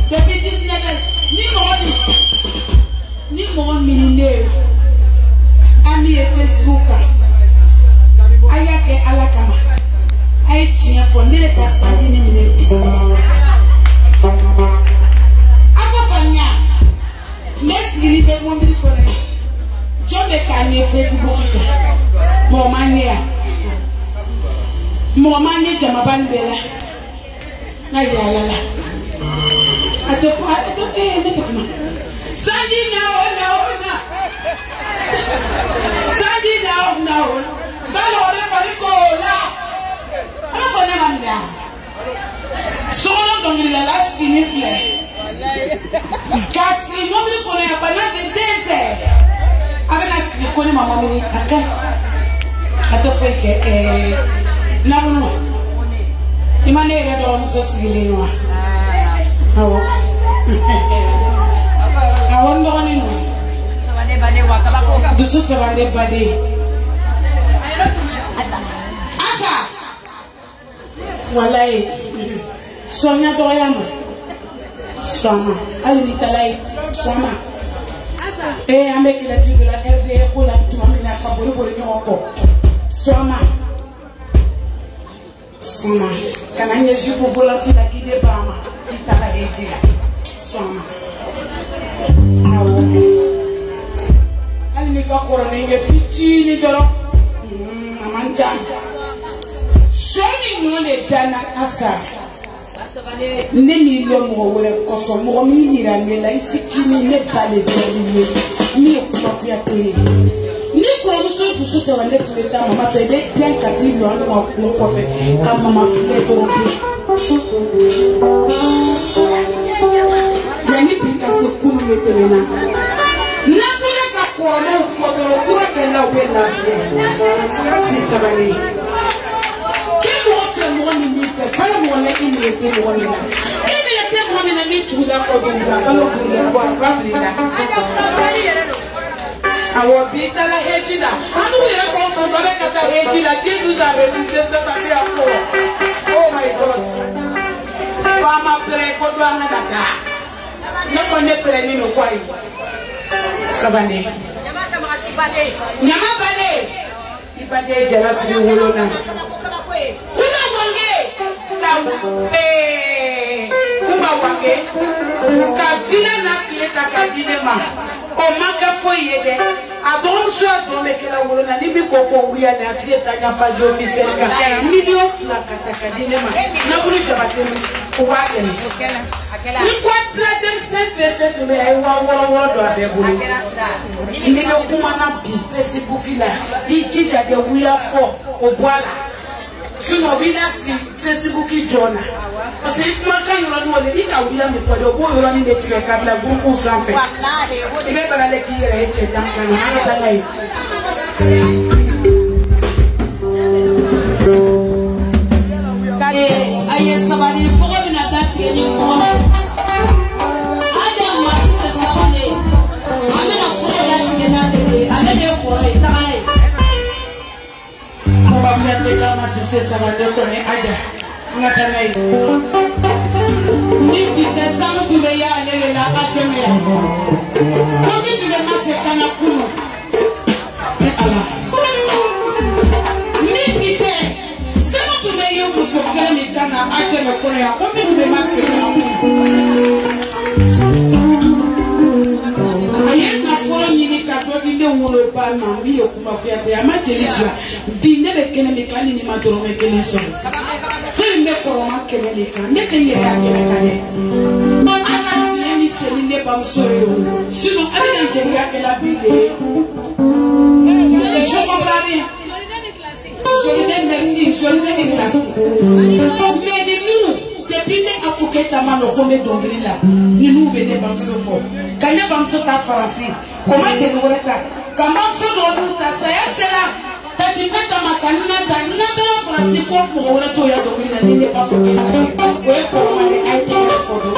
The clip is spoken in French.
Depuis 19 ni mon millionnaire ami et Facebook ayake alakama ay tient pour ne ka sandi ni minepi akofanya merci li de mon bi fore jobe ka ni Facebook mo mania jama bandela na yala atoko ne tokuma sandi na Sadi now. Balo ole faliko la. Ala fone manda. Solo dongi la last finish. Kasi mo mi ko na pa na de dese. Ave na si ko ni mama mi aka. Ato feke na no. Imane ga do so sigile no. Awo. Awo ndo ni no. This is about the body. Asa. Walai. Sonya doyama. Soma. Ali talai. Soma. Asa. Ameki la tigla RD ko la tumamina kaburi bori nyoko. Soma. Soma. Kana nyeji ko volati la kide bama. Itala eti. Soma. Awo. Nika koronenge fichini doro amanja shoni nyole dana asa ne mi lo mo wore koso mo mi hira me la fichini ne bale de mi ko ko ya tere ni ko so du so wale tuleta mama fe de bien kati lo no ko fe ka mama fle to yani pinka se kunu le telena na Comment faut que la ouela si ça va aller. Quel mot c'est moi ni fait quel mot est il était moi ni. Il était moi ni tu la ko dira kalo ko wa babila. Awo bita la ejila. Anu ile ko dole kata ejila Dieu nous a réalisé cette année encore. Oh my God. Kama pre ko do ana kata. Ne connais pas ni no kwai. Sabane. Nyama bale ibade jala siri wolona kuna wange kuma wange ka vina na kleta kadine ma o maka foyede adon so adon mekela wolona ni bi koko wiya na tieta nya pajo miselka million flaka takadine ma na bulu jabatemi o wate ni ni kwa platem sense to me ai wa do abegulu ni be kuma na bi Facebook la bi jija de wiya fo obwala sino bi na si Facebook jona parce que moi quand on doit le ika wiya me fo de obo yoro ni de tire kabla groupe sanfé ni be bana le ki yere eche tanka na da lai aye sabali fo ko na dati ni ko ada masise sabale amena fo dati na de amene ko itae ko ba mi ate ka masise sabale ko ne aja ngata nai ni bi de samu tu be ya lele la ateme ya ko ni de mase kana kuno ala ni bi de samu tu be yo muso kana kana ateme ko ya ko ni de mase kana ayena foro nyini ka do bi de wolo ba na bi yo kuma ko ya te ama telifia bi ne be kene me kali ni ma doro me kene so so me ko ma kene le kan ne ke ye ya kene kane ana ti mi se ni ne ba so yo sino abi de ya ke la bi de je comprends rien je lui dis merci je lui dis grâce mais de nous depuis les Africains tamano comme dongrila ni nous bene bamso ko kanya bamso ta farasi comment te nous reta comment so do ta saya sera ta dipeta makanuna ta na ta farasi ko mo wala to ya dongrila ni les Africains we ko ma ni ai te ko do